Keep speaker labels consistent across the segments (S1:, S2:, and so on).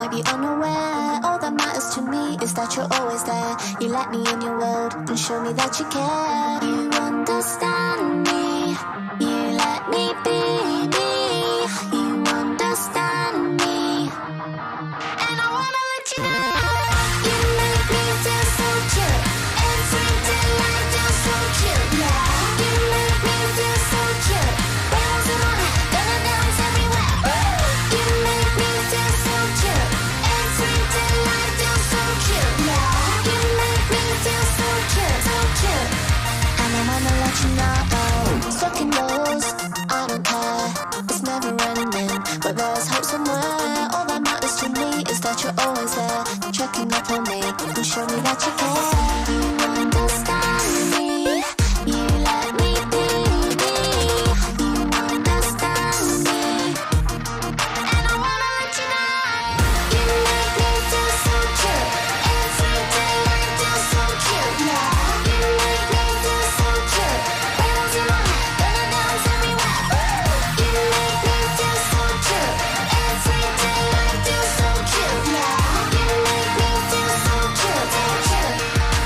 S1: be unaware. All that matters to me is that you're always there. You let me in your world and show me that you care. You understand me, you let me be me. You understand me, and I wanna let you know. You make me feel so cute. Every day I feel so cute. Yeah, you make me feel so cute. Bells in my head, gonna dance everywhere. You make me feel so cute. Every day I feel so cute. Yeah, you make me feel so cute, so cute. And I wanna let you know. Stuck in those, I don't care. It's never ending, but there's hope somewhere. All that matters to me is that you're always there, checking up on me and show me that you care. You understand me, you let me be me. You understand me, and I wanna let you know. You make me feel so cute. Every day I feel so cute. Yeah, you make me feel so cute. Bells in my head, gonna dance everywhere. You make me feel so cute. Every day I feel so cute. Yeah, you make me feel so cute, so cute.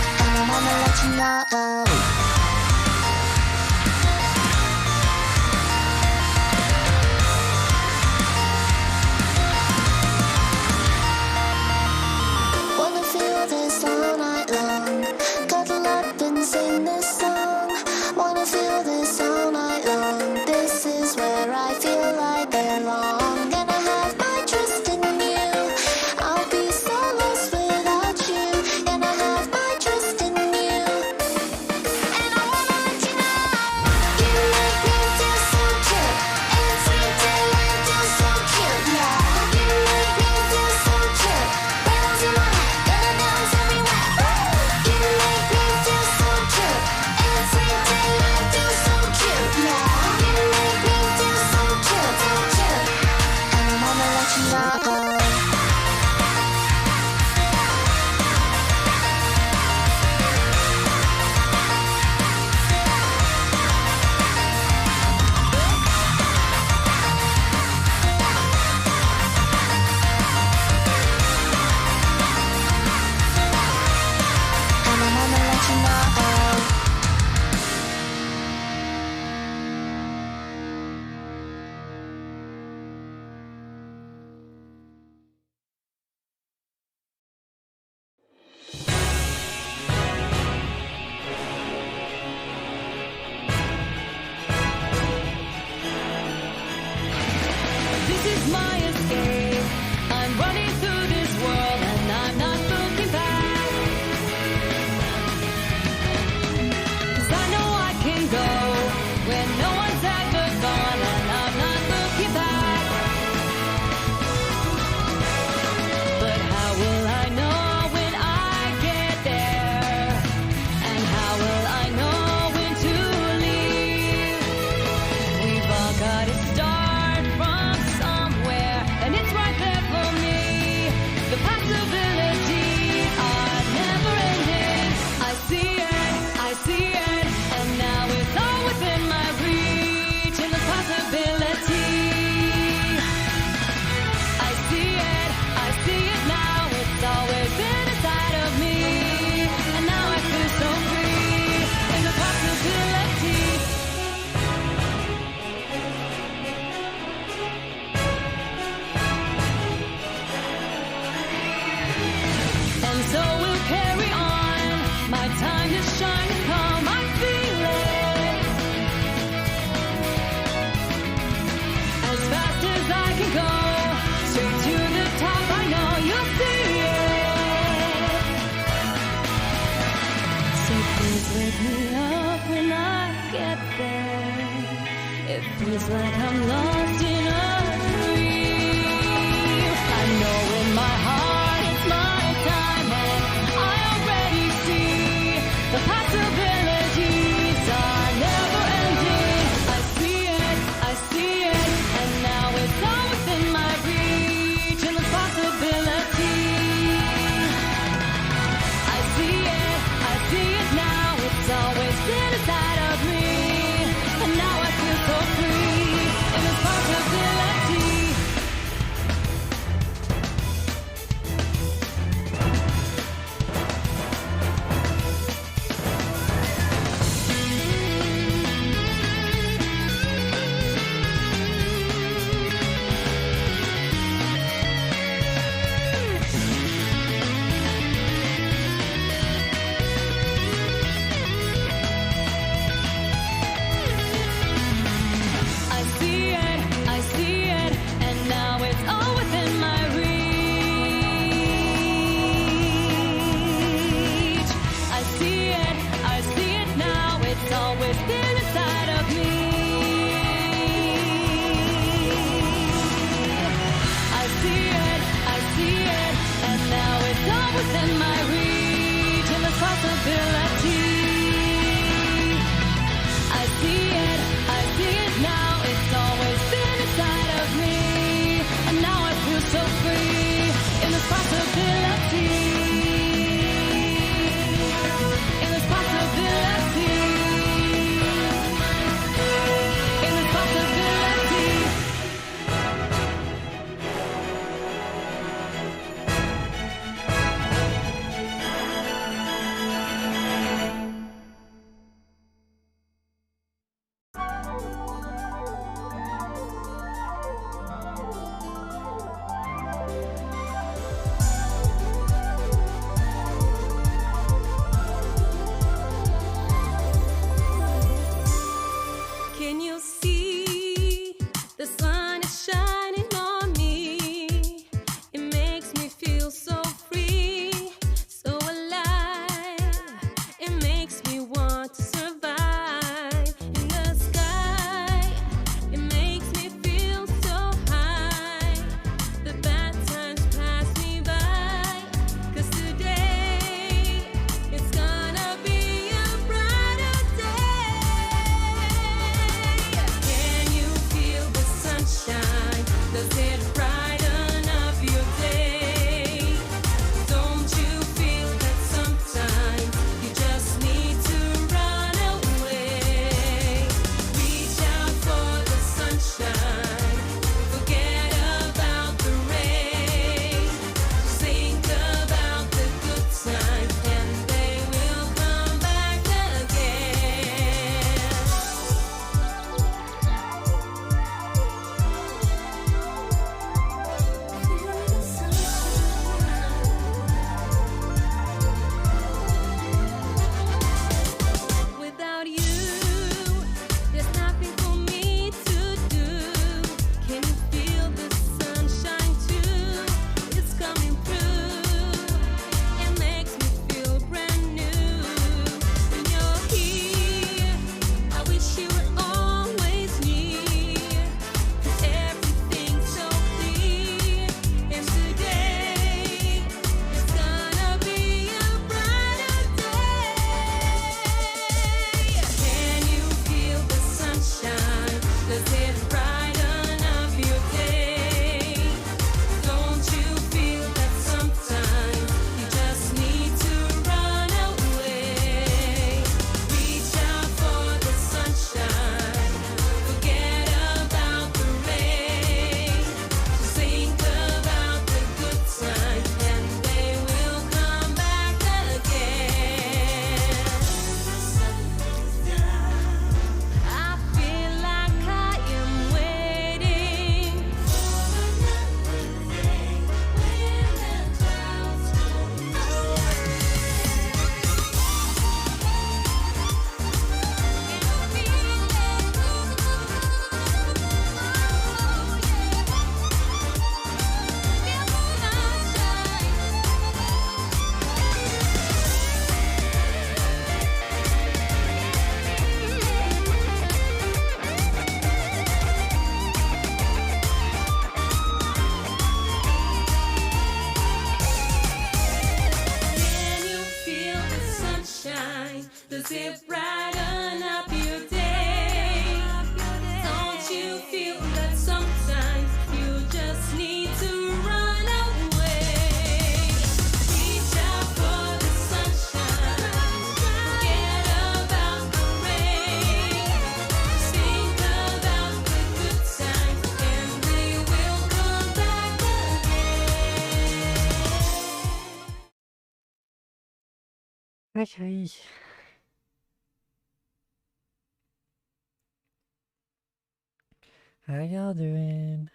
S2: Okay. How y'all doing?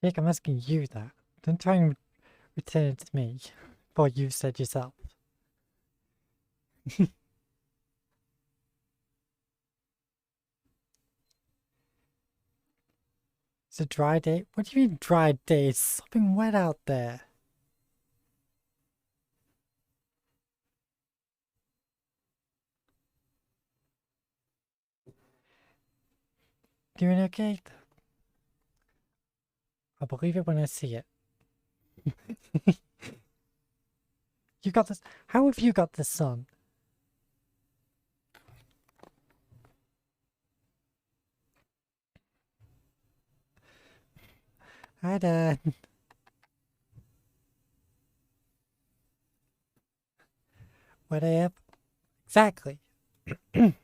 S2: Jake, I'm asking you that. Don't try and return it to me. What you've said yourself. It's a dry day? What do you mean dry day? It's sopping wet out there. Doing okay? I'll believe it when I see it. You got this. How have you got the sun? Hi, Dad. What I have? Exactly. It's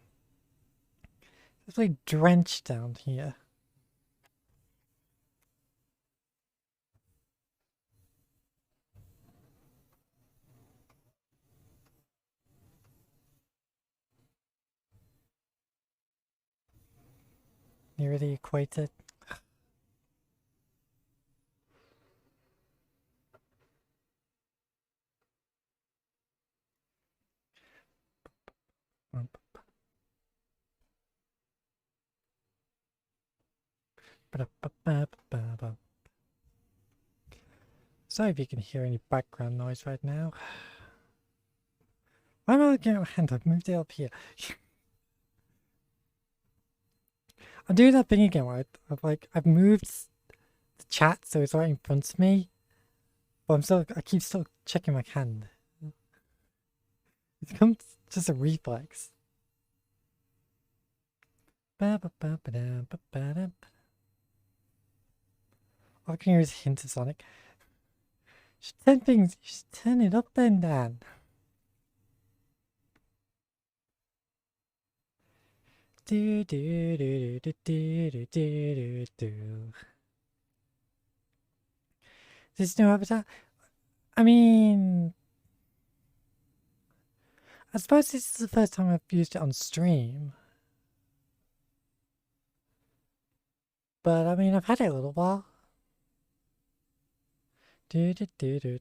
S2: really drenched down here. Near the equator. Sorry if you can hear any background noise right now. Why am I looking at my hand? I've moved it up here. I'm doing that thing again where I've moved the chat so it's right in front of me. But I keep still checking my hand. It becomes just a reflex. All I can hear is hints of Sonic. You should turn it up then, Dan. Do do do do do do do do. This new avatar? I mean, I suppose this is the first time I've used it on stream. But I mean, I've had it a little while. Do do do do.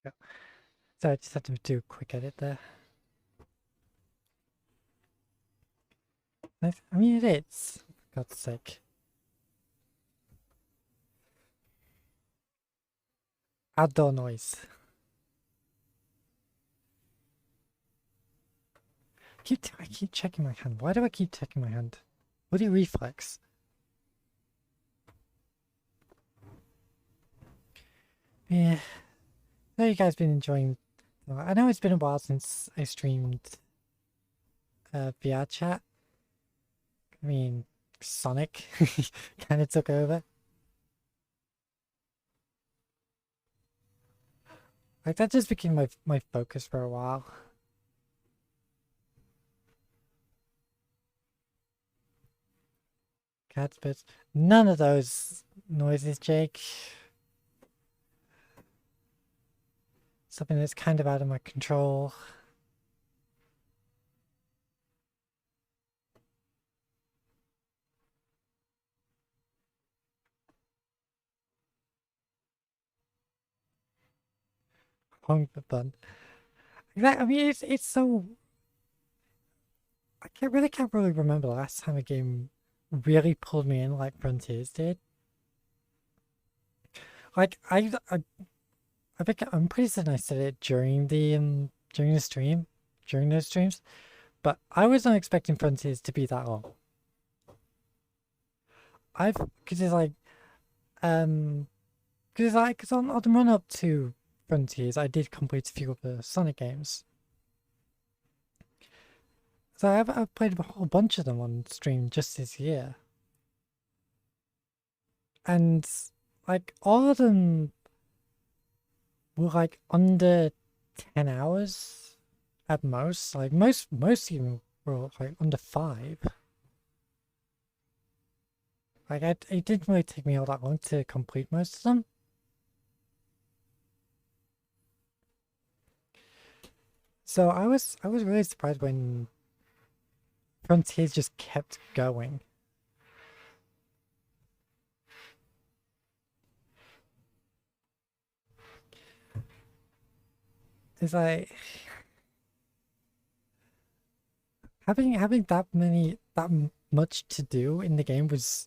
S2: Yeah. So I just had to do a quick edit there. I mean, it is. For God's sake. Outdoor noise. I keep checking my hand. Why do I keep checking my hand? What do you reflex? Yeah. So you guys been enjoying... I know it's been a while since I streamed VR chat. I mean, Sonic kind of took over. Like, that just became my focus for a while. Cats, but none of those noises, Jake. Something that's kind of out of my control. Hung the bun. I mean, it's so... really can't really remember the last time a game really pulled me in like Frontiers did. Like, I think I'm pretty certain I said it during the stream, during those streams. But I was not expecting Frontiers to be that long. Because it's like, because on the run up to Frontiers, I did complete a few of the Sonic games. So I've played a whole bunch of them on stream just this year. And like all of them were like under 10 hours at most. Like most of them were like under 5. Like it didn't really take me all that long to complete most of them. So I was really surprised when Frontiers just kept going. It's like having that much to do in the game was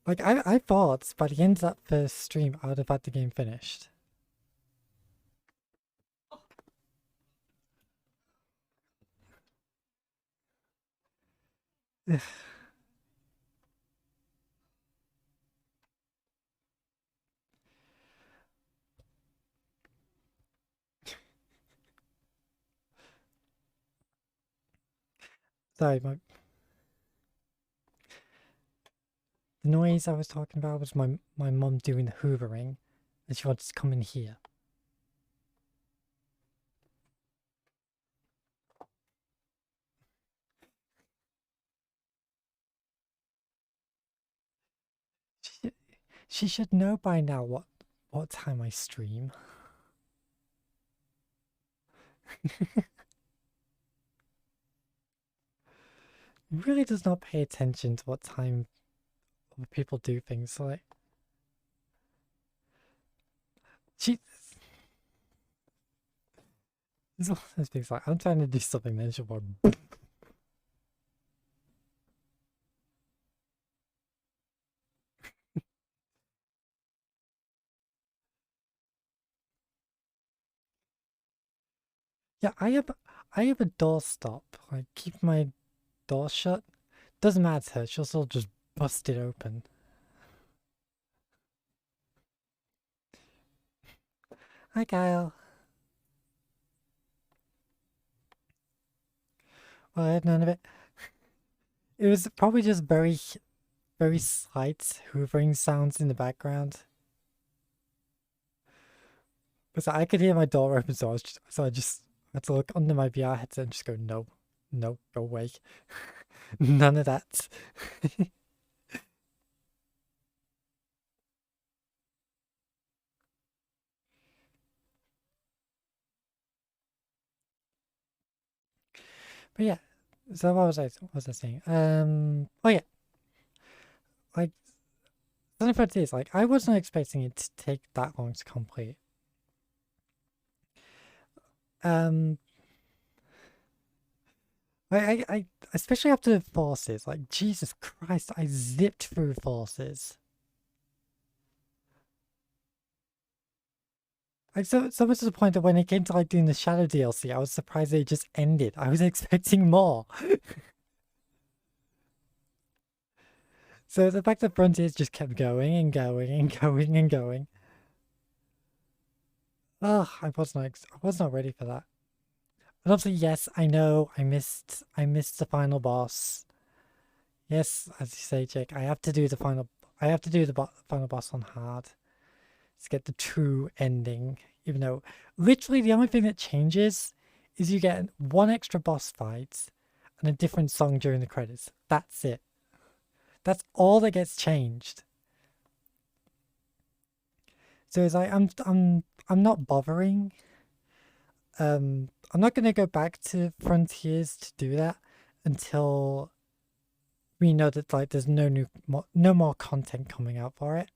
S2: like I thought by the end of that first stream I would have had the game finished. Sorry, the noise I was talking about was my mum doing the hoovering, and she wanted to come in here. She should know by now what time I stream. Really does not pay attention to what time people do things. Like she, it's one of those things like I'm trying to do something, then she'll go. Yeah, I have a door stop. Like keep my door shut. Doesn't matter. She'll still just bust it open. Hi, Kyle. Well, I had none of it. It was probably just very slight hoovering sounds in the background. But so I could hear my door open, so I just had to look under my VR headset and just go, no, no, go away. None of that. But yeah, so what was I saying? Oh yeah, like Sonic Frontiers, like I wasn't expecting it to take that long to complete. Um, I especially after the forces, like Jesus Christ, I zipped through forces. Like so much to the point that when it came to like doing the Shadow DLC, I was surprised they just ended. I was expecting more. So the fact that Frontiers just kept going and going and going and going. Oh, I was not ready for that. And obviously, yes, I know I missed the final boss. Yes, as you say, Jake, I have to do the final boss on hard to get the true ending. Even though literally the only thing that changes is you get one extra boss fight and a different song during the credits. That's it. That's all that gets changed. So it's like I'm not bothering. I'm not gonna go back to Frontiers to do that until we know that like there's no more content coming out for it.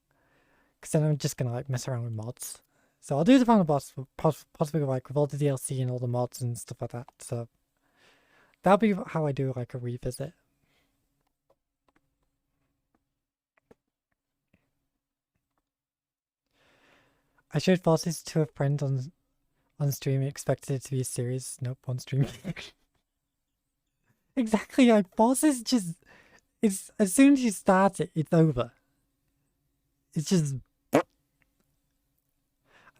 S2: Because then I'm just gonna like mess around with mods. So I'll do the final boss, possibly like with all the DLC and all the mods and stuff like that. So that'll be how I do like a revisit. I showed Forces to a friend on stream, expected it to be a series. Nope, one stream. Exactly, like bosses just it's as soon as you start it, it's over. It's just I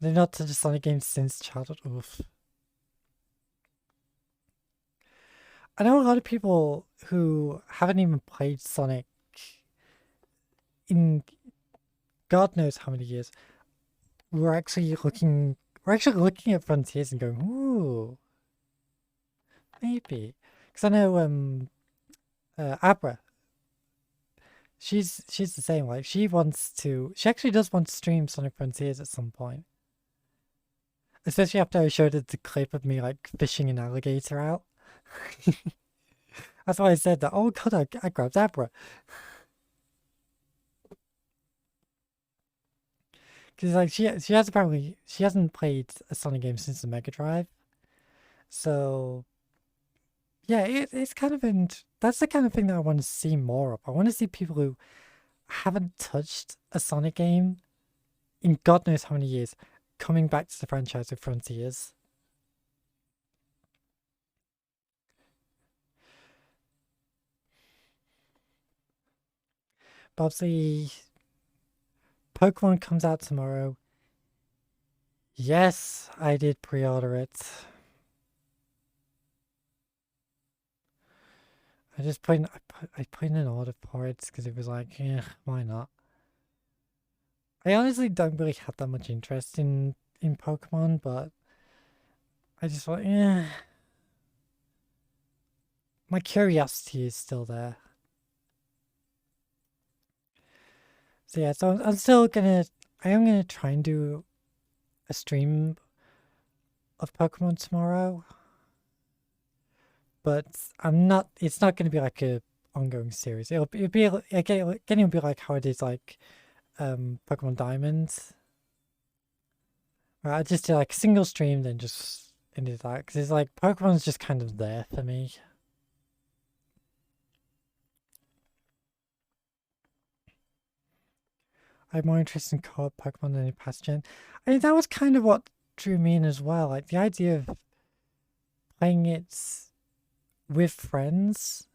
S2: did not touch a Sonic game since childhood. Oof. I know a lot of people who haven't even played Sonic in God knows how many years. We're actually looking at Frontiers and going, ooh, maybe. Because I know Abra, she's the same. Like she actually does want to stream Sonic Frontiers at some point. Especially after I showed her the clip of me like fishing an alligator out. That's why I said that. Oh god, I grabbed Abra. Because like she hasn't played a Sonic game since the Mega Drive. So yeah, it's kind of that's the kind of thing that I want to see more of. I want to see people who haven't touched a Sonic game in God knows how many years coming back to the franchise with Frontiers. But obviously, Pokemon comes out tomorrow. Yes, I did pre-order it. I put in an order for it because it was like, yeah, why not? I honestly don't really have that much interest in Pokemon, but I just thought, yeah, my curiosity is still there. So yeah, I'm still I am gonna try and do a stream of Pokemon tomorrow, but it's not gonna be like a ongoing series. It'll be again, it'll be like how it is like Pokemon Diamond. Right, I just do like a single stream, then just ended that because it's like Pokemon's just kind of there for me. I have more interest in co-op Pokemon than any past gen. I mean, that was kind of what drew me in as well. Like the idea of playing it with friends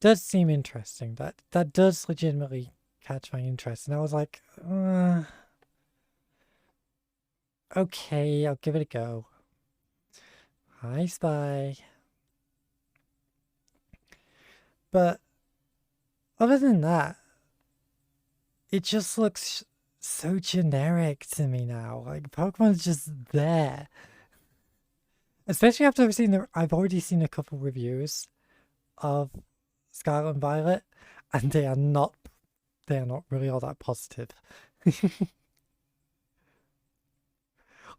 S2: does seem interesting. That does legitimately catch my interest, and I was like, okay, I'll give it a go. Hi, Spy. But other than that, it just looks so generic to me now. Like Pokemon's just there. Especially after I've already seen a couple reviews of Scarlet and Violet, and they are not really all that positive.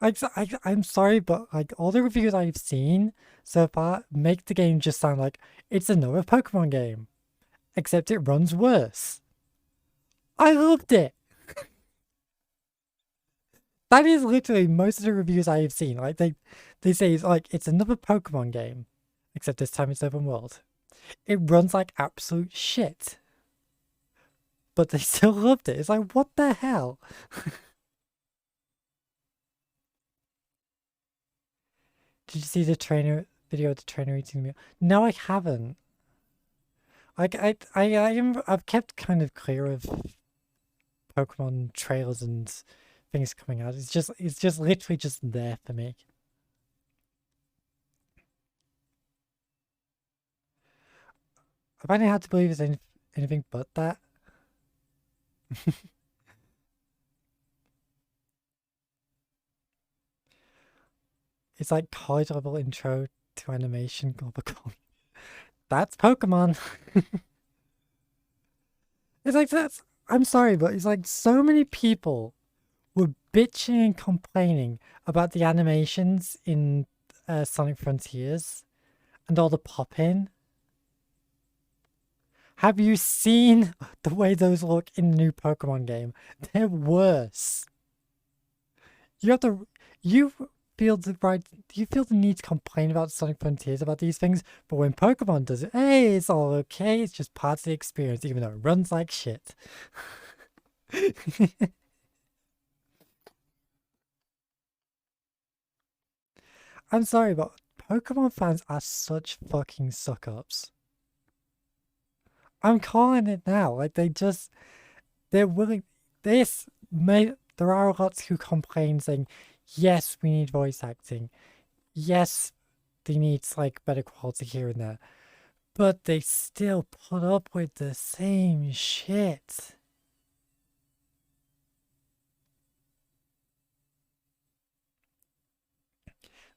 S2: I'm sorry, but like all the reviews I've seen so far make the game just sound like it's another Pokemon game, except it runs worse. I loved it. That is literally most of the reviews I have seen. Like they say it's like it's another Pokemon game, except this time it's open world. It runs like absolute shit, but they still loved it. It's like what the hell? Did you see the trainer video of the trainer eating the meal? No, I haven't. Like I've kept kind of clear of Pokemon trailers and things coming out. It's just literally just there for me. I find it hard to believe it's anything but that. It's like college level intro to animation global. That's Pokemon. It's like that's. I'm sorry, but it's like so many people were bitching and complaining about the animations in Sonic Frontiers and all the pop in. Have you seen the way those look in the new Pokemon game? They're worse. You have to. You feel the right. You feel the need to complain about Sonic Frontiers about these things, but when Pokemon does it, hey, it's all okay. It's just part of the experience, even though it runs like shit. I'm sorry, but Pokemon fans are such fucking suck-ups. I'm calling it now. Like, they're willing. There are lots who complain saying, yes, we need voice acting. Yes, they need, like, better quality here and there. But they still put up with the same shit.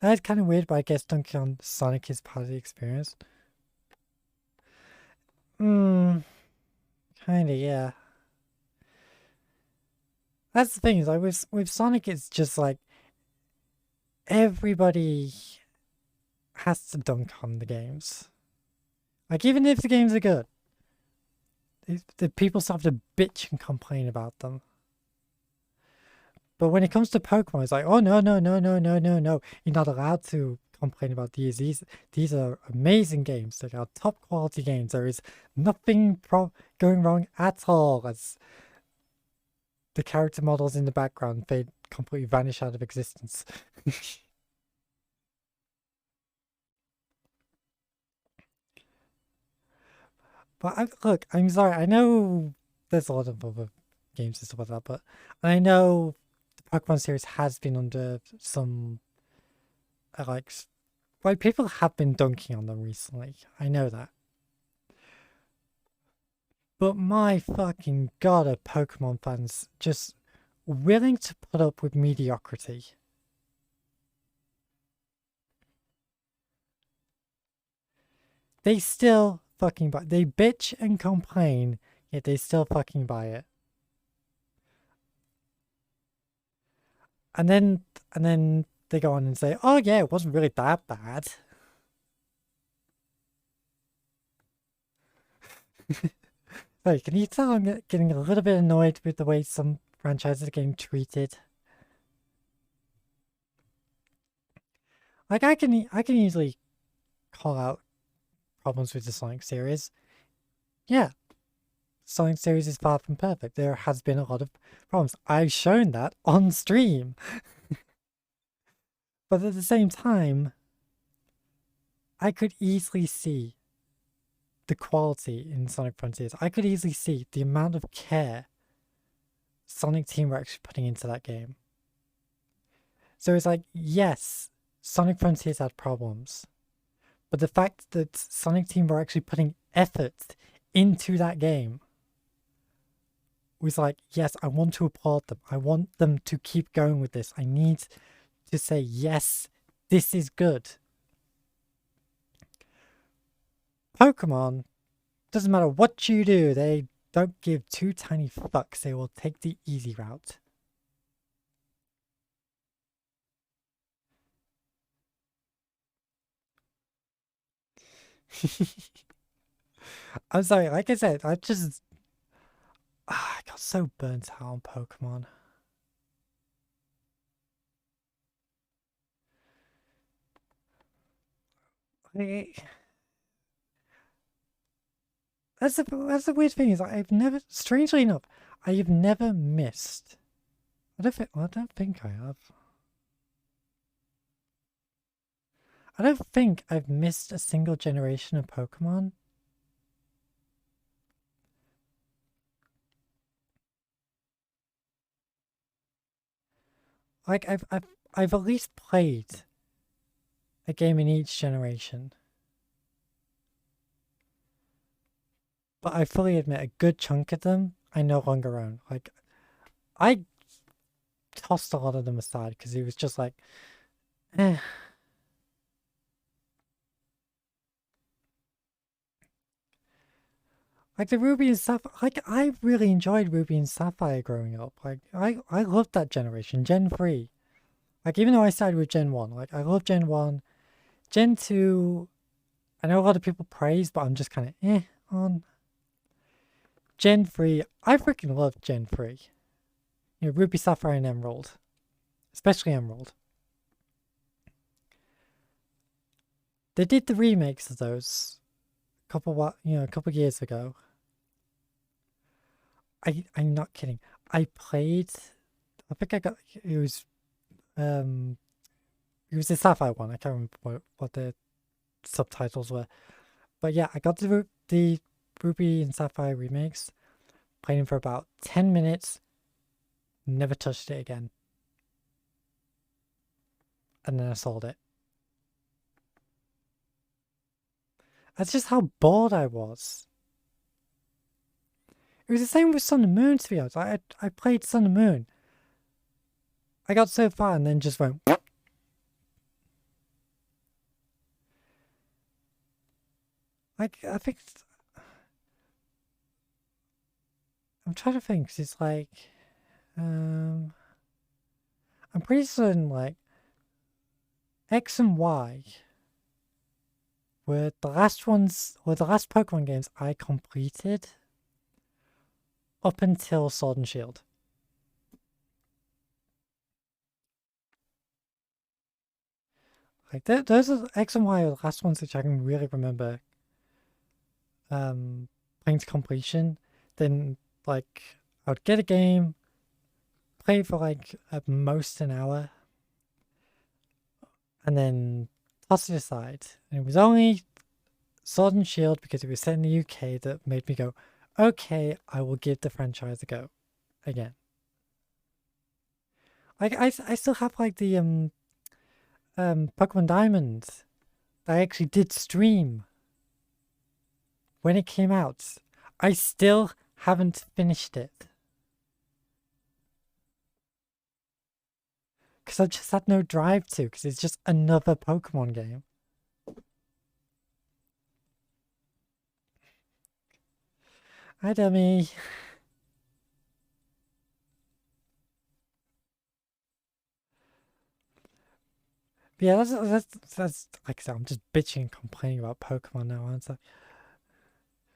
S2: That's kind of weird, but I guess dunking on Sonic is part of the experience. Kinda, yeah. That's the thing, is like with Sonic, it's just like everybody has to dunk on the games. Like, even if the games are good, the people still have to bitch and complain about them. But when it comes to Pokemon, it's like, oh no, no, no, no, no, no, no. You're not allowed to complain about these. These are amazing games. They are top quality games. There is nothing going wrong at all. As the character models in the background, they completely vanish out of existence. But look, I'm sorry. I know there's a lot of other games and stuff like that, but I know the Pokemon series has been under some like people have been dunking on them recently. I know that. But my fucking god, are Pokemon fans just willing to put up with mediocrity? They still fucking buy. They bitch and complain, yet they still fucking buy it. And then they go on and say, "Oh yeah, it wasn't really that bad." Hey, can you tell I'm getting a little bit annoyed with the way some franchises are getting treated? Like, I can easily call out problems with the Sonic series. Yeah, Sonic series is far from perfect. There has been a lot of problems. I've shown that on stream. But at the same time, I could easily see the quality in Sonic Frontiers. I could easily see the amount of care Sonic Team were actually putting into that game. So it's like, yes, Sonic Frontiers had problems, but the fact that Sonic Team were actually putting effort into that game was like, yes, I want to applaud them. I want them to keep going with this. I need to say, yes, this is good. Pokemon, doesn't matter what you do, they don't give two tiny fucks. They will take the easy route. I'm sorry, like I said, I got so burnt out on Pokemon. That's the weird thing, is I've never, strangely enough, I've never missed. I don't think I have. I don't think I've missed a single generation of Pokemon. Like, I've at least played a game in each generation. But I fully admit, a good chunk of them I no longer own. Like, I tossed a lot of them aside because it was just like, eh. Like the Ruby and Sapphire, like I really enjoyed Ruby and Sapphire growing up. Like I loved that generation, Gen 3. Like, even though I started with Gen 1, like I love Gen 1. Gen 2, I know a lot of people praise, but I'm just kind of on. Gen 3, I freaking love Gen 3. You know, Ruby, Sapphire, and Emerald. Especially Emerald. They did the remakes of those a couple years ago. I'm not kidding. I think I got, it was It was the Sapphire one. I can't remember what the subtitles were. But yeah, I got the Ruby and Sapphire remakes. Played them for about 10 minutes. Never touched it again. And then I sold it. That's just how bored I was. It was the same with Sun and Moon, to be honest. I played Sun and Moon. I got so far and then just went... Like, I think... I'm trying to think, 'cause it's like... I'm pretty certain, like... X and Y were the last ones... Were the last Pokemon games I completed up until Sword and Shield. Like, those are X and Y are the last ones which I can really remember playing to completion. Then, like, I would get a game, play for, like, at most an hour, and then toss it aside. And it was only Sword and Shield, because it was set in the UK, that made me go, okay, I will give the franchise a go again. Like, I still have, like, the Pokemon Diamond that I actually did stream when it came out. I still haven't finished it. Because I just had no drive to, because it's just another Pokemon game. Hi, dummy. But yeah, that's like I said, I'm just bitching and complaining about Pokemon now. And it's like,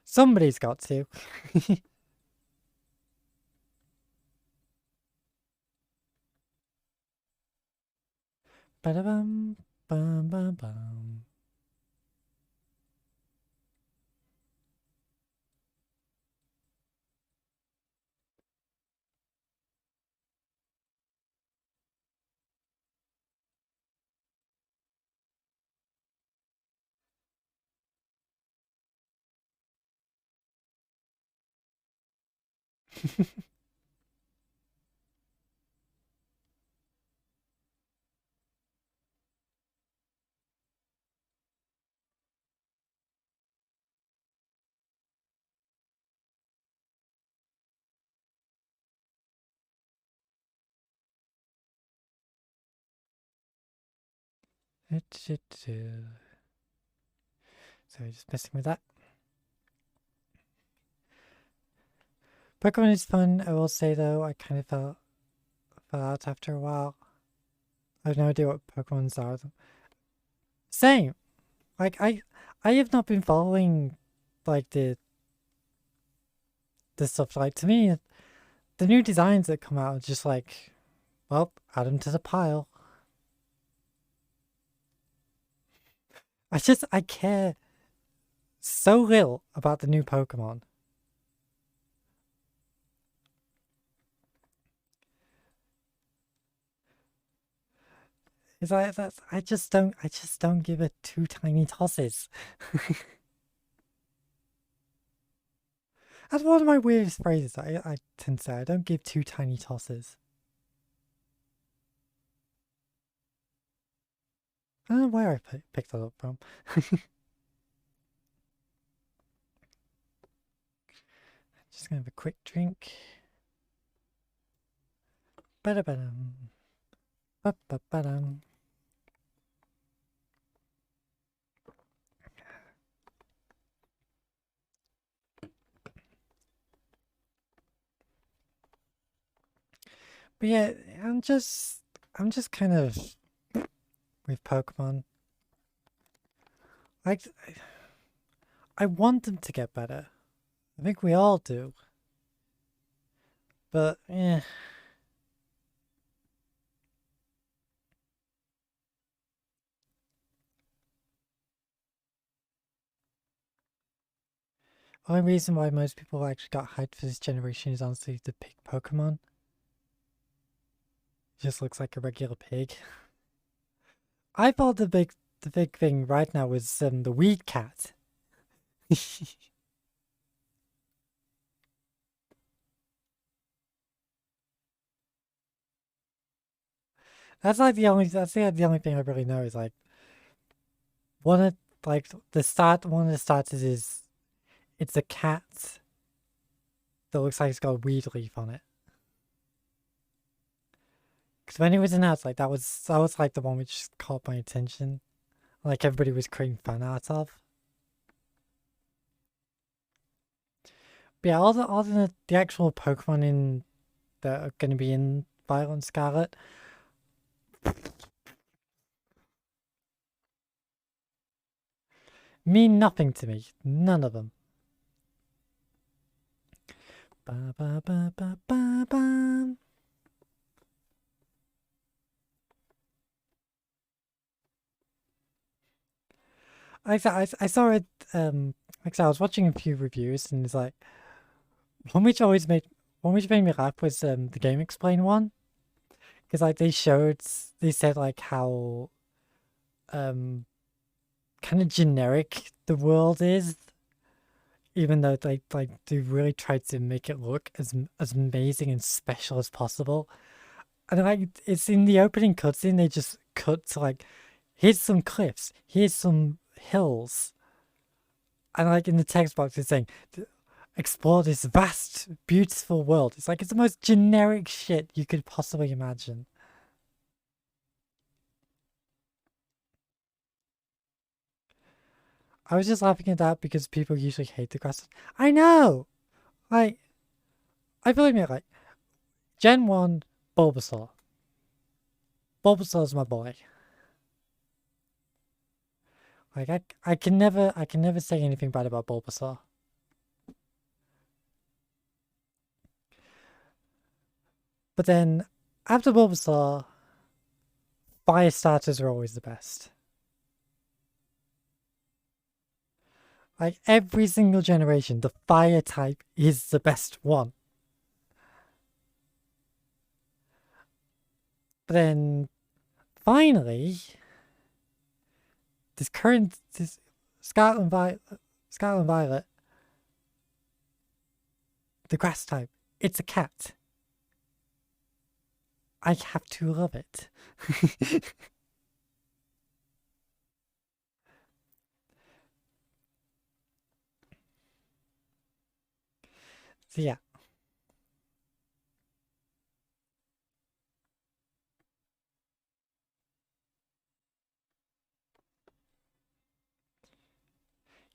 S2: somebody's got to. Ba-da-bum, bum, bum, bum. So just messing with that. Pokemon is fun. I will say though, I kind of fell out after a while. I have no idea what Pokemons are. Same. Like I have not been following like the stuff. Like, to me, the new designs that come out are just like, well, add them to the pile. I care so little about the new Pokemon. It's like I just don't give it two tiny tosses. That's one of my weirdest phrases. I tend to say I don't give two tiny tosses. I don't know where I picked that up from. Just gonna have a quick drink. Ba-da-ba-dum. Ba-ba-ba-dum. But yeah, I'm just kind of with Pokemon. Like, I want them to get better. I think we all do. But yeah. Only reason why most people actually got hyped for this generation is honestly the pig Pokemon. It just looks like a regular pig. I thought the big thing right now was the weed cat. That's like the only thing I really know is like one of like the start one of the starters is it's a cat that looks like it's got a weed leaf on it. Because when it was announced, like that was like the one which caught my attention. Like everybody was creating fan art of. But yeah, all the actual Pokemon in that are going to be in Violet and Scarlet mean nothing to me. None of them. Ba, ba, ba, ba, ba, ba. I saw it. Like I said, I was watching a few reviews, and it's like one which always made one which made me laugh was the Game Explain one, because like they said like how um kind of generic the world is, even though they really tried to make it look as amazing and special as possible. And like it's in the opening cutscene, they just cut to like here's some cliffs, here's some hills, and like in the text box it's saying explore this vast, beautiful world. It's like it's the most generic shit you could possibly imagine. I was just laughing at that because people usually hate the grass. I know! Like, I believe me, like, Gen 1, Bulbasaur. Bulbasaur's my boy. Like, I can never say anything bad about Bulbasaur. But then, after Bulbasaur, fire starters are always the best. Like, every single generation, the fire type is the best one. But then, finally, this Scarlet and Violet, the grass type, it's a cat. I have to love it. So yeah.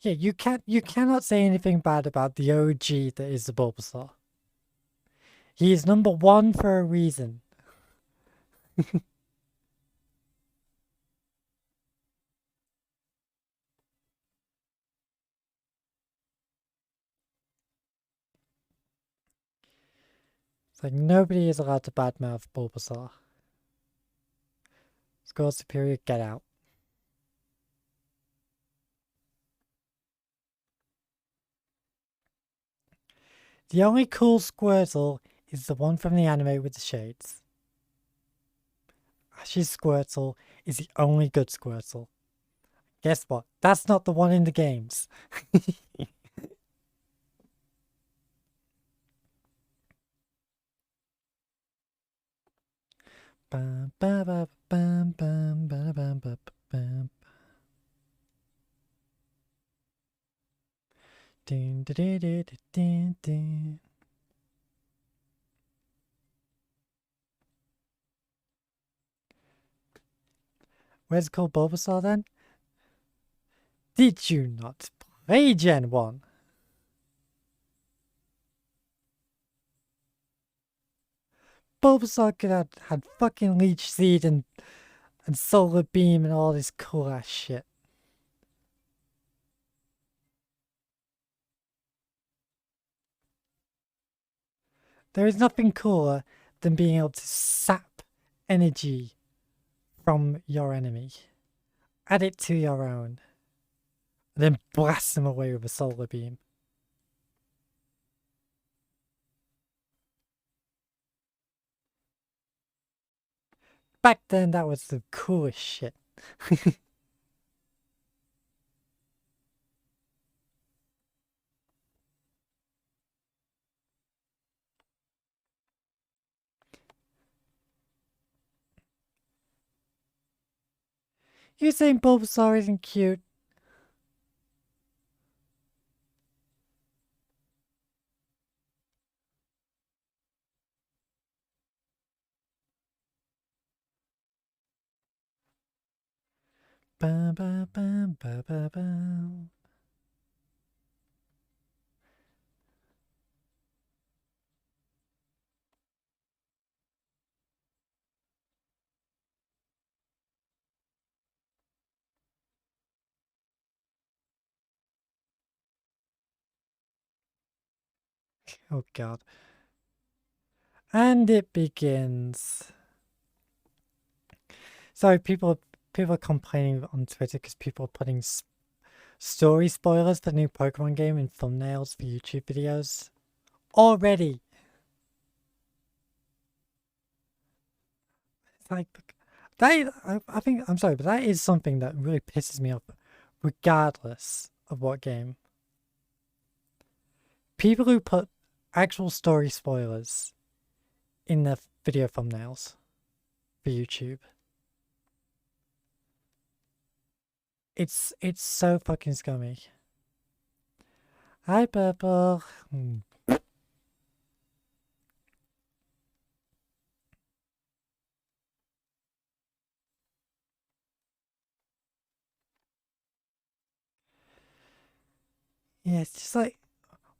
S2: Yeah, you cannot say anything bad about the OG that is the Bulbasaur. He is number one for a reason. It's like nobody is allowed to badmouth Bulbasaur. Score superior, get out. The only cool Squirtle is the one from the anime with the shades. Ash's Squirtle is the only good Squirtle. Guess what? That's not the one in the games. Bam, ba, ba, bam, bam, ba, bam, ba, bam. Dun, dun, dun, dun, dun, dun. Where's it called Bulbasaur then? Did you not play Gen 1? Bulbasaur could have had fucking Leech Seed and Solar Beam and all this cool ass shit. There is nothing cooler than being able to sap energy from your enemy, add it to your own, and then blast them away with a Solar Beam. Back then, that was the coolest shit. You saying Bulbasaur isn't cute? Bam, bam, bam, bam, bam, bam. Oh god. And it begins. So people are complaining on Twitter because people are putting story spoilers for the new Pokemon game in thumbnails for YouTube videos already. It's like I think I'm sorry, but that is something that really pisses me off, regardless of what game. People who put actual story spoilers in their video thumbnails for YouTube. It's so fucking scummy. Hi, Purple. Yeah, it's just like,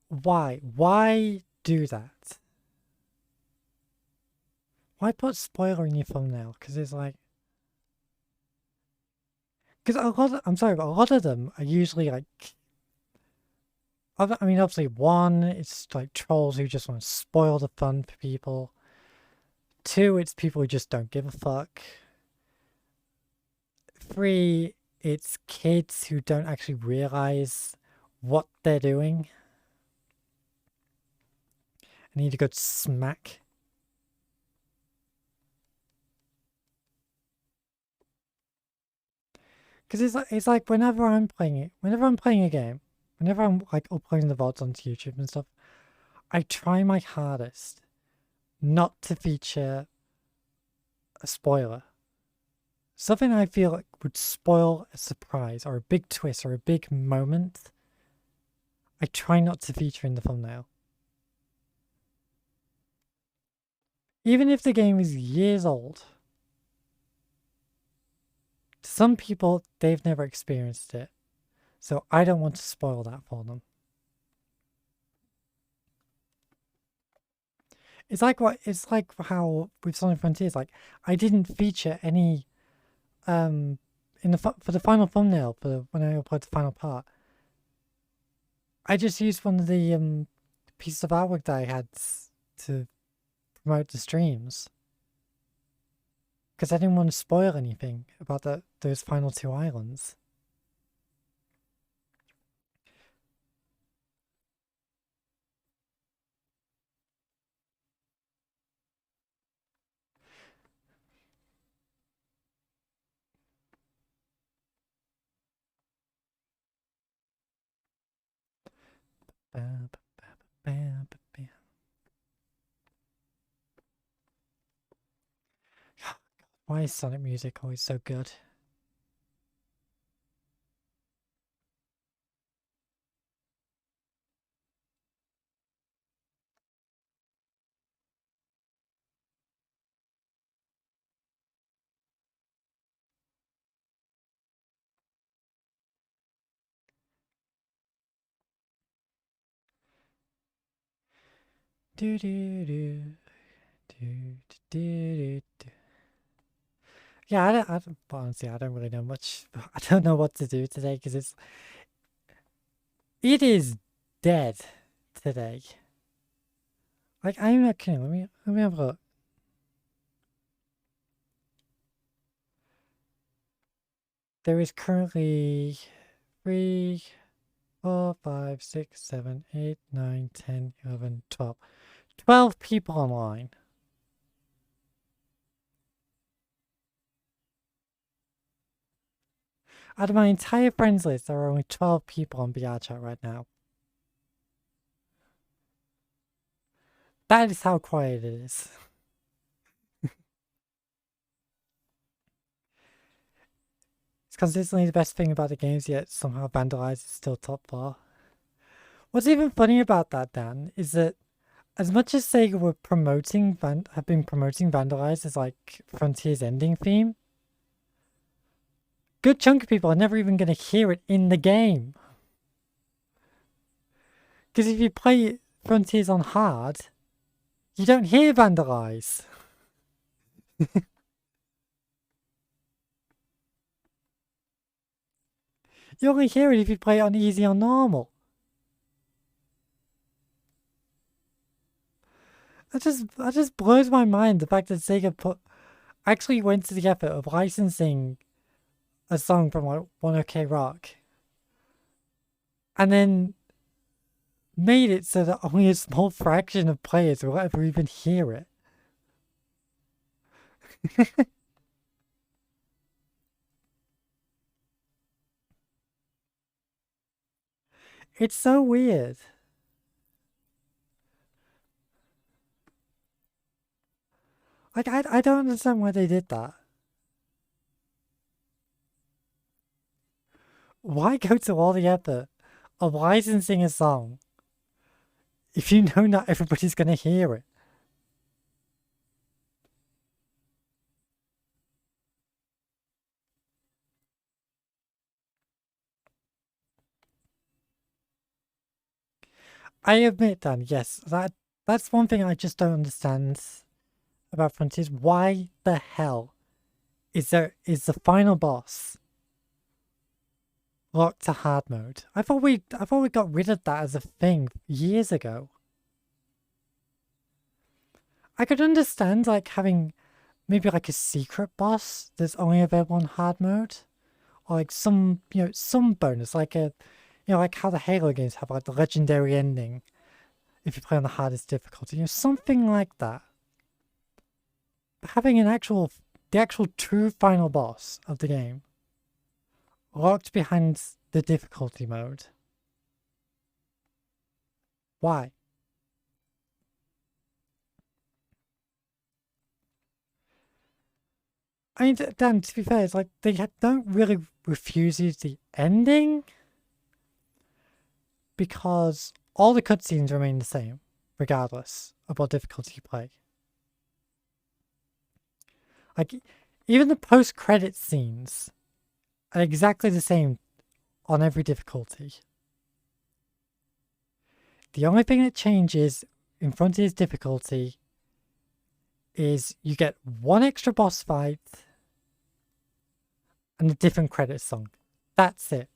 S2: why? Why do that? Why put spoiler in your thumbnail? Because it's like, because I'm sorry, but a lot of them are usually like, I mean, obviously, one, it's like trolls who just want to spoil the fun for people. Two, it's people who just don't give a fuck. Three, it's kids who don't actually realize what they're doing. I need to go smack. Because it's like whenever I'm playing it, whenever I'm playing a game, whenever I'm like uploading the VODs onto YouTube and stuff, I try my hardest not to feature a spoiler. Something I feel like would spoil a surprise or a big twist or a big moment. I try not to feature in the thumbnail. Even if the game is years old. To some people, they've never experienced it. So I don't want to spoil that for them. It's like how with Sonic Frontiers, like I didn't feature any in the for the final thumbnail for when I upload the final part. I just used one of the pieces of artwork that I had to promote the streams because I didn't want to spoil anything about those final two islands. Bam, bam, bam, bam. Why is Sonic music always so good? Do do do do do do. Yeah, honestly, I don't really know much. I don't know what to do today because it is dead today. Like I'm not kidding. Let me have a look. There is currently 3, 4, 5, 6, 7, 8, 9, 10, 11, 12. 12 people online. Out of my entire friends list, there are only 12 people on VRChat right now. That is how quiet it is. It's consistently the best thing about the games, yet somehow Vandalize is still top 4. What's even funny about that, Dan, is that as much as Sega were have been promoting Vandalize as like Frontier's ending theme, good chunk of people are never even going to hear it in the game. Because if you play Frontiers on hard, you don't hear Vandalize. You only hear it if you play it on easy or normal. That just blows my mind, the fact that Sega actually went to the effort of licensing a song from like One OK Rock and then made it so that only a small fraction of players will ever even hear it. It's so weird. Like, I don't understand why they did that. Why go to all the effort of licensing a song if you know not everybody's gonna hear it? I admit, Dan, yes, that's one thing I just don't understand about Frontiers. Why the hell is the final boss locked to hard mode? I thought we got rid of that as a thing years ago. I could understand like having maybe like a secret boss that's only available on hard mode, or like some some bonus, like like how the Halo games have like the legendary ending if you play on the hardest difficulty, something like that. But having the actual true final boss of the game locked behind the difficulty mode. Why? I mean, Dan, to be fair, it's like they don't really refuse you the ending because all the cutscenes remain the same, regardless of what difficulty you play. Like, even the post-credit scenes are exactly the same on every difficulty. The only thing that changes in Frontier's difficulty is you get one extra boss fight and a different credit song. That's it.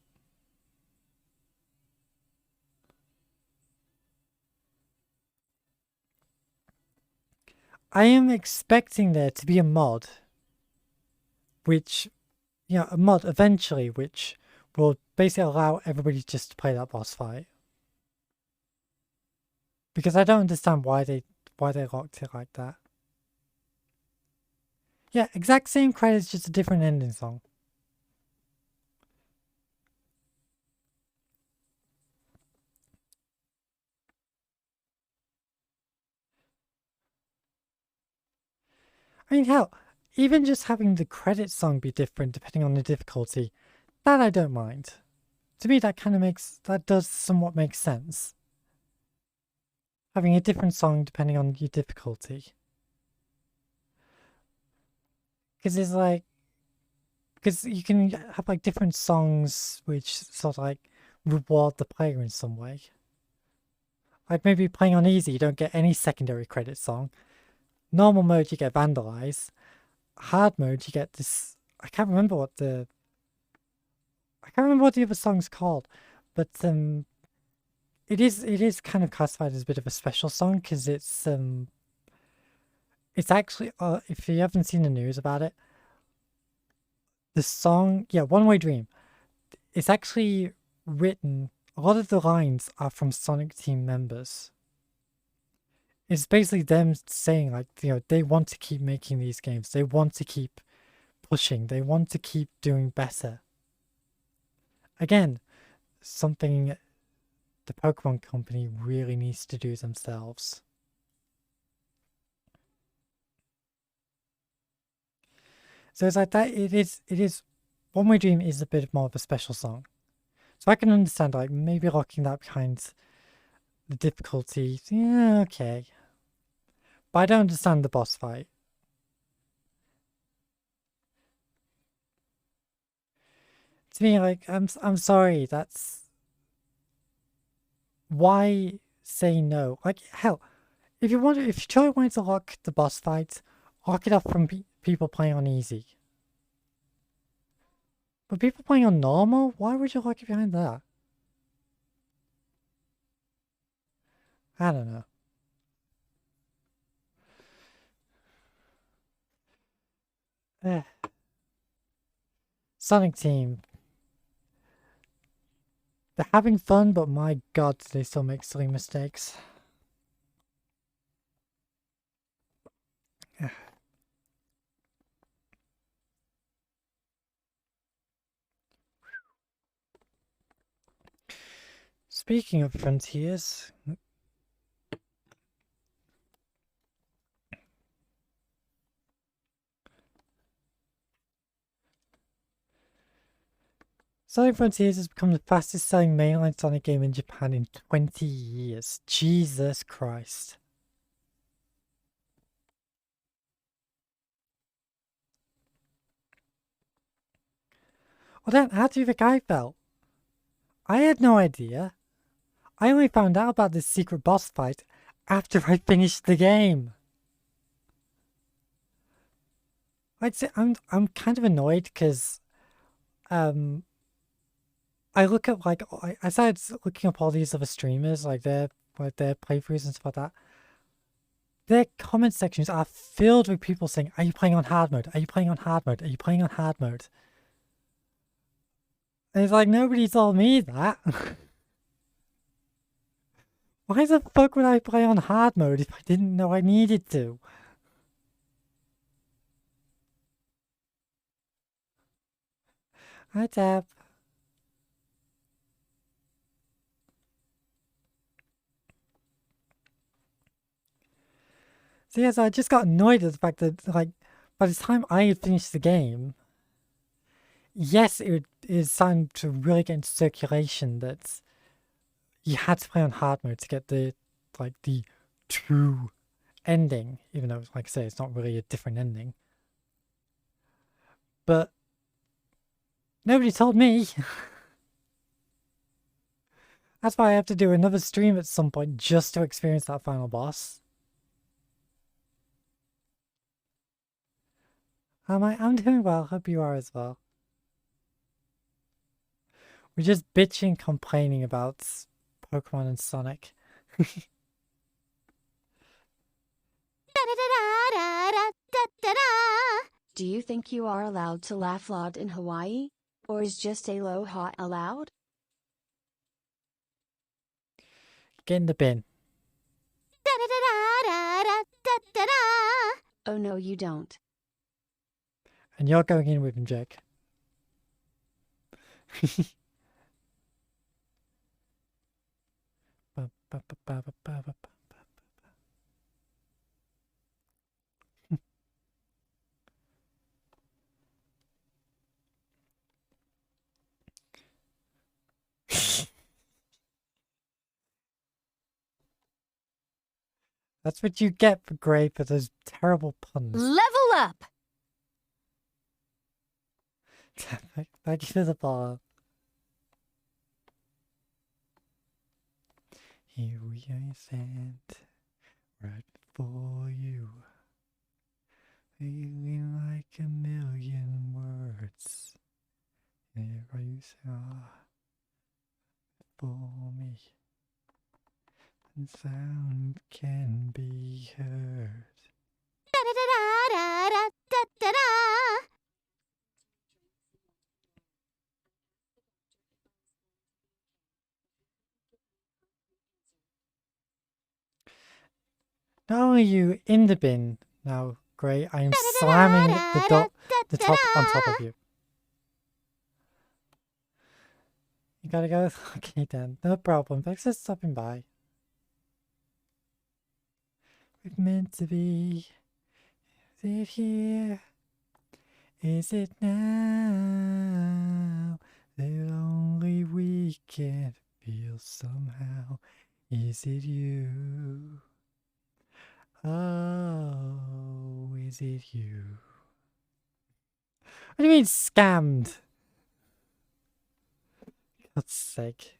S2: I am expecting there to be a mod which, a mod eventually which will basically allow everybody just to play that boss fight. Because I don't understand why they locked it like that. Yeah, exact same credits, just a different ending song. I mean, hell, even just having the credit song be different depending on the difficulty, that I don't mind. To me, that does somewhat make sense. Having a different song depending on your difficulty. Because you can have like different songs which sort of like reward the player in some way. Like maybe playing on easy, you don't get any secondary credit song. Normal mode, you get Vandalize. Hard mode, you get this. I can't remember what the other song's called, but it is kind of classified as a bit of a special song because it's actually if you haven't seen the news about it, the song One Way Dream. It's actually written. A lot of the lines are from Sonic Team members. It's basically them saying like they want to keep making these games. They want to keep pushing. They want to keep doing better. again, something the Pokemon Company really needs to do themselves. So it's like that. It is. One Way Dream is a bit more of a special song. So I can understand, like, maybe locking that behind the difficulty. Yeah, okay. But I don't understand the boss fight. To me, like, I'm sorry. That's why say no. Like, hell, if you truly wanted to lock the boss fight, lock it off from people playing on easy. But people playing on normal, why would you lock it behind that? I don't know. Eh. Sonic Team. They're having fun, but my god, do they still make silly mistakes. Speaking of frontiers, Sonic Frontiers has become the fastest selling mainline Sonic game in Japan in 20 years. Jesus Christ. Well then, how do you think I felt? I had no idea. I only found out about this secret boss fight after I finished the game. I'd say I'm kind of annoyed because I look at, like, I started looking up all these other streamers, like their playthroughs and stuff like that. Their comment sections are filled with people saying, "Are you playing on hard mode? Are you playing on hard mode? Are you playing on hard mode?" And it's like, nobody told me that. Why the fuck would I play on hard mode if I didn't know I needed to? Hi, Tab. So yes, I just got annoyed at the fact that, like, by the time I had finished the game, yes, it is time to really get into circulation that you had to play on hard mode to get the true ending, even though, like I say, it's not really a different ending. But nobody told me. That's why I have to do another stream at some point just to experience that final boss. I'm doing well. Hope you are as well. We're just bitching, complaining about Pokemon and Sonic.
S3: Do you think you are allowed to laugh loud in Hawaii? Or is just aloha allowed?
S2: Get in the bin.
S3: Oh no, you don't.
S2: And you're going in with him, Jake. That's what you get for Gray for those terrible puns.
S3: Level up!
S2: Thank you for the ball. Here we stand, right before you, feeling like a million words. Here you are for me, and sound can be heard. Not only are you in the bin now, Gray, I am slamming the top on top of you. You gotta go? Okay then, no problem. Thanks for stopping by. We're meant to be. Is it here? Is it now? That only we can feel somehow. Is it you? Oh, is it you? What do you mean scammed? God's sake.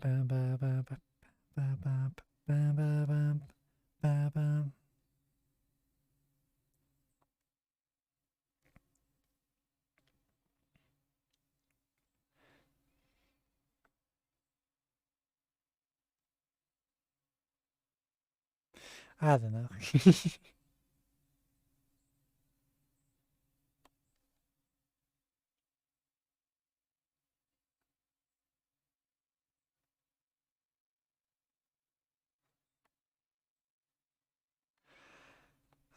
S2: Bam, bam, bam, bam, bam, bam, bam, bam, bam, bam. I don't know.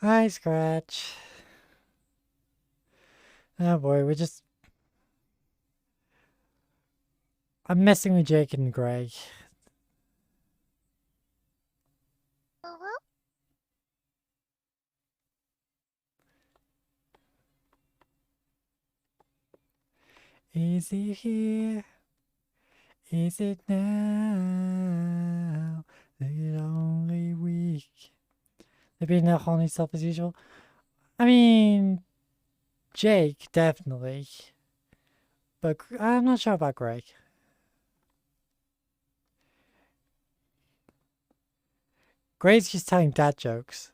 S2: Hi, Scratch. Oh boy, I'm messing with Jake and Greg. Is it here? Is it now? The only week. There being no honey stuff as usual. I mean, Jake, definitely. But I'm not sure about Greg. Greg's just telling dad jokes.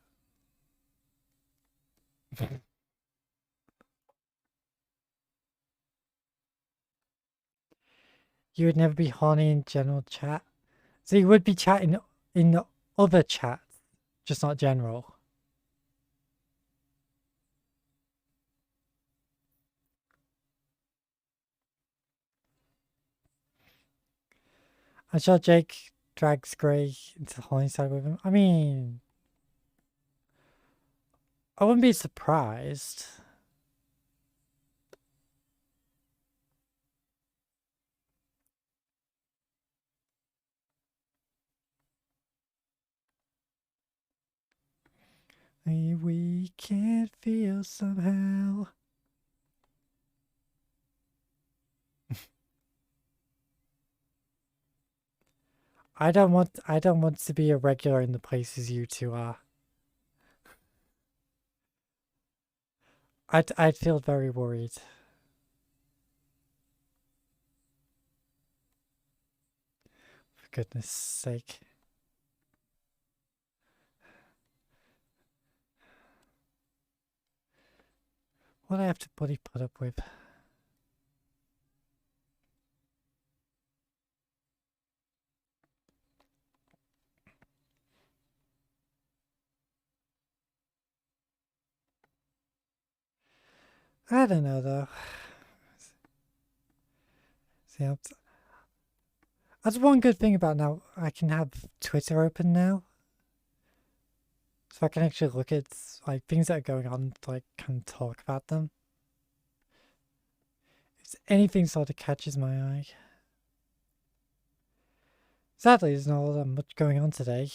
S2: You would never be horny in general chat. So you would be chatting in the other chats, just not general. I'm sure Jake drags Greg into the horny side with him. I mean, I wouldn't be surprised. We can't feel somehow. I don't want to be a regular in the places you two are. I'd feel very worried. For goodness sake. What do I have to bloody put up with? I don't know though. See, that's one good thing about now. I can have Twitter open now. So I can actually look at like things that are going on, like can talk about them. If anything sort of catches my eye. Sadly, there's not all that much going on today.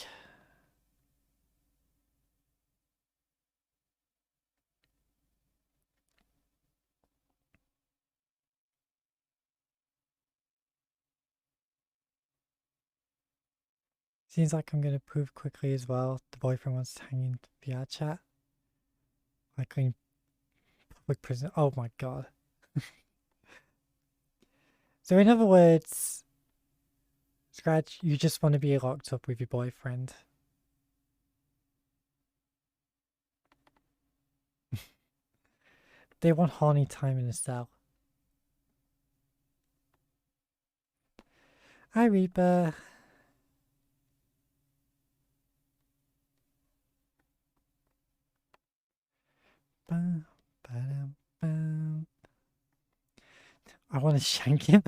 S2: Seems like I'm gonna prove quickly as well. The boyfriend wants to hang in VR chat. Like in public prison. Oh my god. So in other words, Scratch, you just want to be locked up with your boyfriend. They want horny time in a cell. Hi Reaper. Bum, ba-dum, bum. I want to shank him.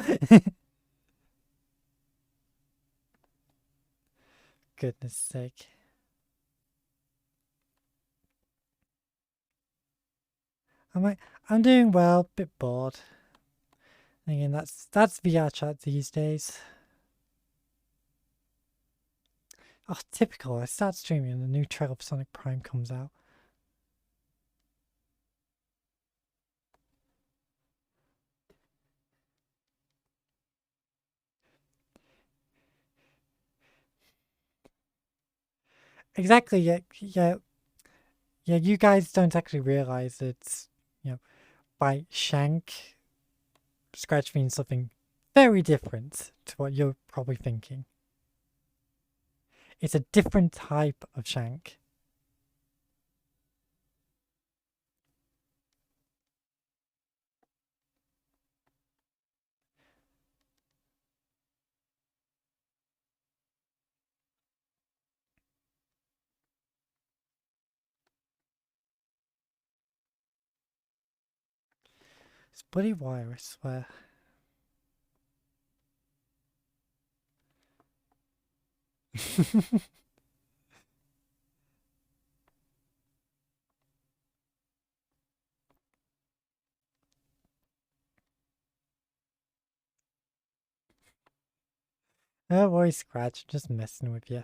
S2: Goodness sake. I'm doing well, bit bored. Again, that's VR chat these days. Oh, typical. I start streaming and the new trailer of Sonic Prime comes out. Exactly, yeah, you guys don't actually realize it's, by shank, Scratch means something very different to what you're probably thinking. It's a different type of shank. It's bloody wire, I swear. Don't worry, Scratch, I'm just messing with you.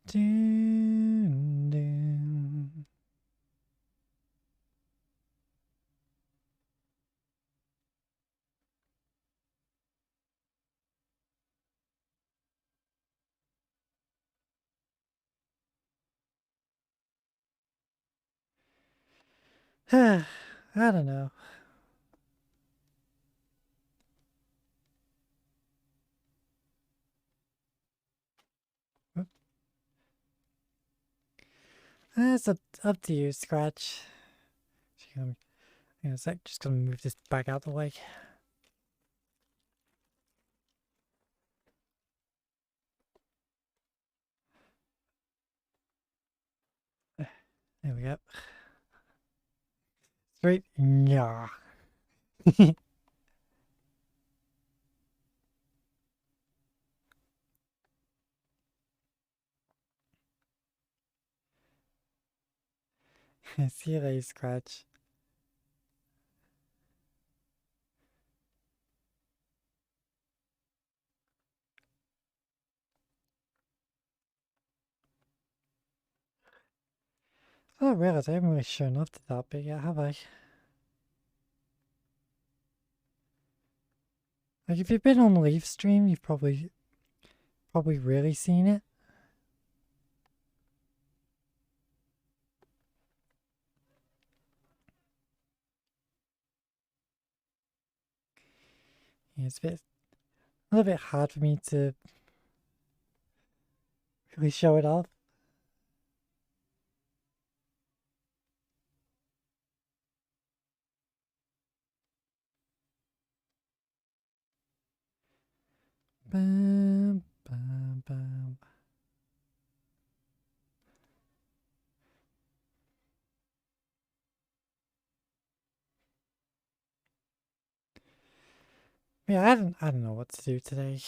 S2: Dun, dun. I don't know. It's up to you, Scratch. Just gonna move this back out the way. There we go. Straight, yeah. See you later, Scratch. Oh, I realize I haven't really shown up to that bit yet, have I? Like, if you've been on the Leaf stream, you've probably really seen it. Yeah, it's a little bit hard for me to really show it off. Bam, bam, bam. Yeah, I don't know what to do today.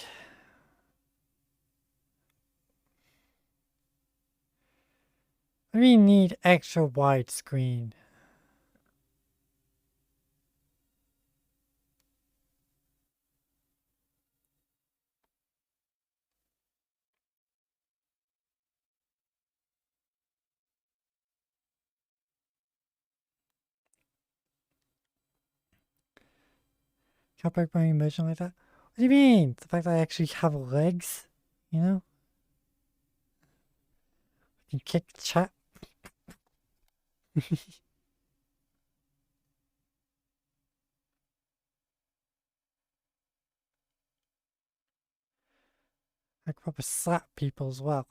S2: I really need extra wide screen. Can't break my emotion like that. What do you mean? The fact that I actually have legs, you know? I can kick the chat. I can probably slap people as well.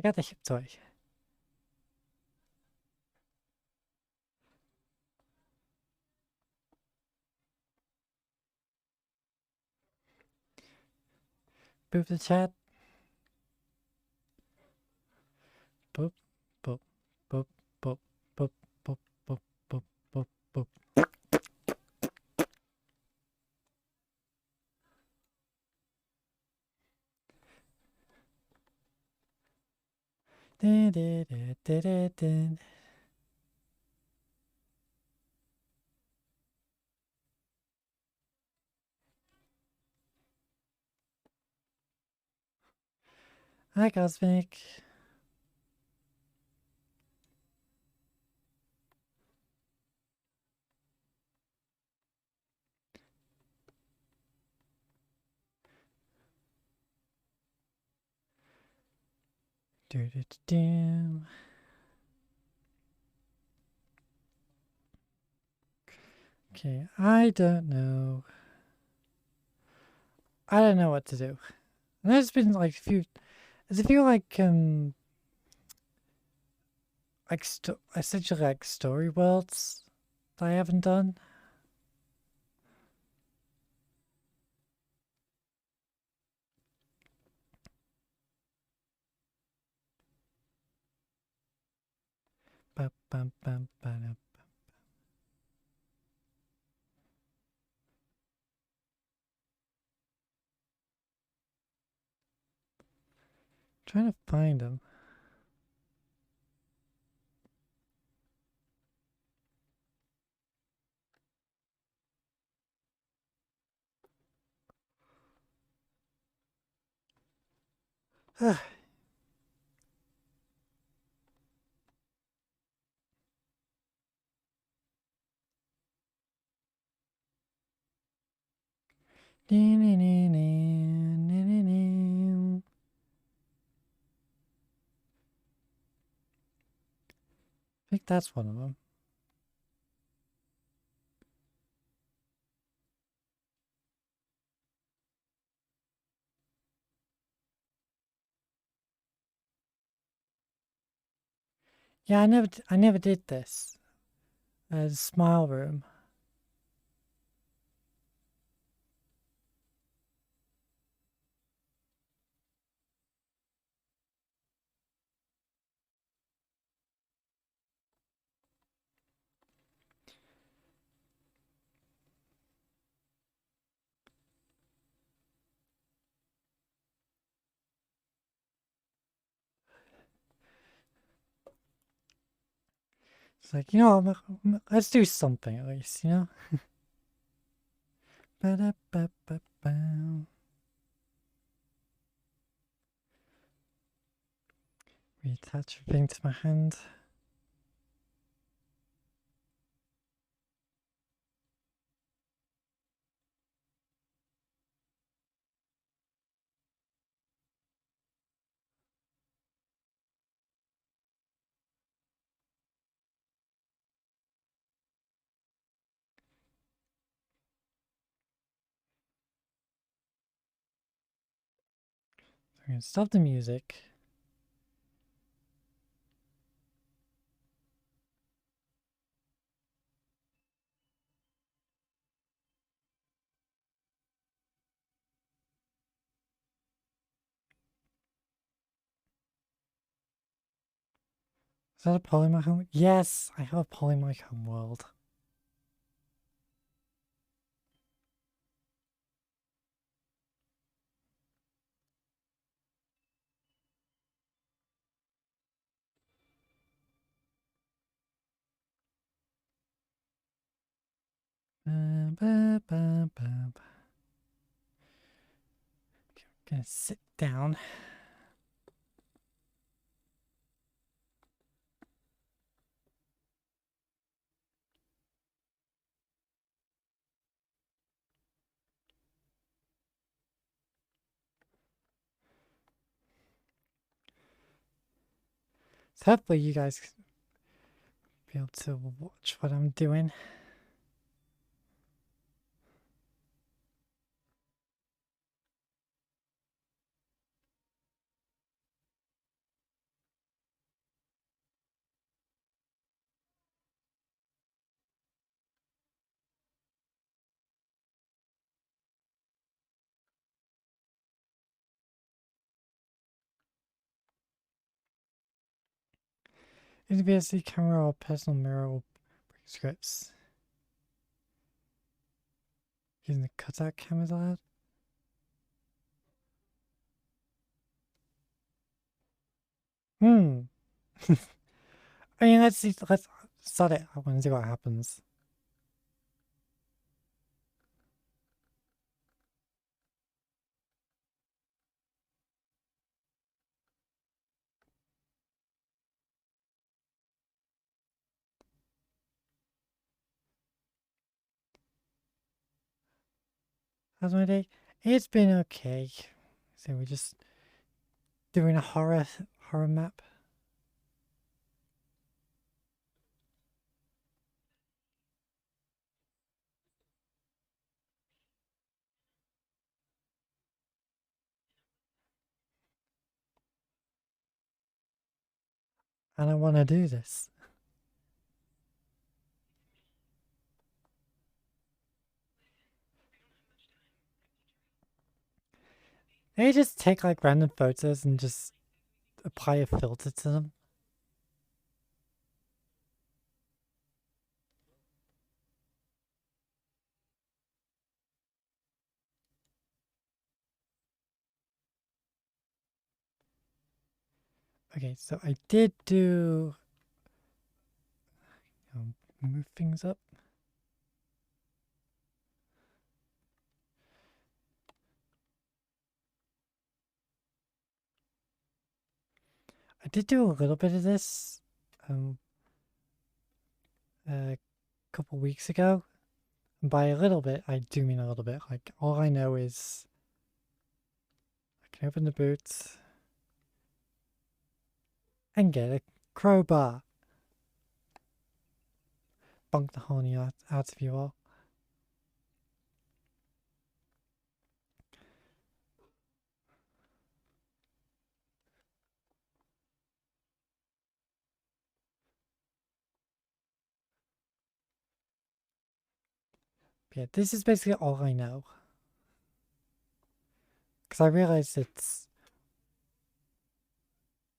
S2: I got the hip toy. Boop the chat. Boop, boop, boop, boop, boop, boop, boop, boop, boop, boop. Dun, dun, dun, dun, dun, dun. Hi, Cosmic. Do, do, do, do. Okay, I don't know. I don't know what to do. And there's been like a few. There's a few like essentially like story worlds that I haven't done. Ba, bum, bum, ba, da. Trying to find them. I think that's one of them. Yeah, I never did this. Smile room. It's like, you know, let's do something at least, you know? Ba-da-ba-ba-ba. Reattach everything to my hand. So I'm gonna stop the music. Is that a polymorph home? Yes, I have a polymorph home world. Ba-ba-ba-ba. Okay, I'm gonna sit down. So hopefully you guys be able to watch what I'm doing. Is VSC camera or personal mirror or scripts? Using the cutout cameras allowed? I mean, let's start it up and see what happens. How's my day? It's been okay. So we're just doing a horror map. And I want to do this. They just take like random photos and just apply a filter to them. Okay, so I did do move things up. I did do a little bit of this a couple weeks ago. And by a little bit, I do mean a little bit. Like, all I know is I can open the boot and get a crowbar. Bunk the honey out of you all. Yeah, this is basically all I know. Because I realized it's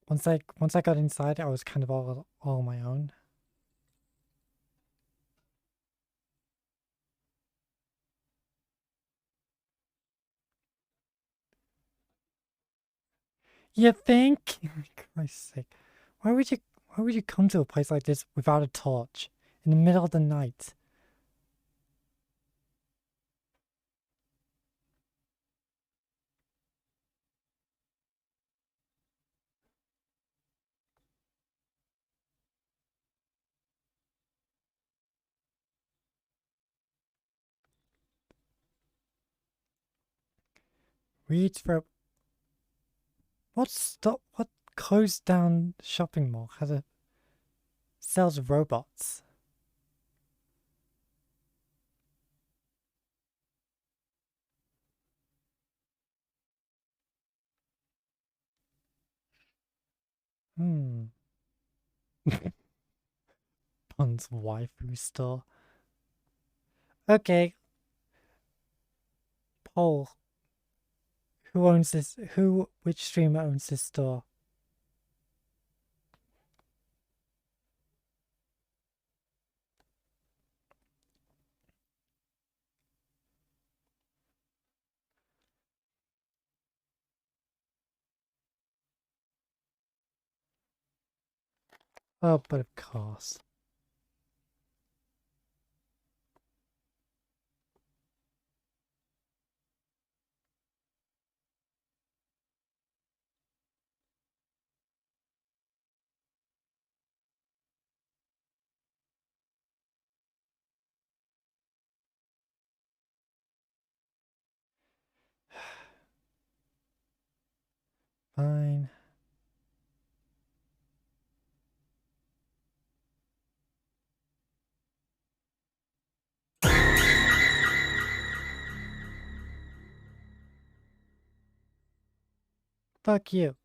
S2: once I got inside, I was kind of all on my own. You think? For Christ's sake, why would you come to a place like this without a torch in the middle of the night? Reach for what closed down shopping mall sells robots? Pun's waifu store. Okay. Poll. Who owns this? Which streamer owns this store? Oh, but of course. Fine. Fuck you.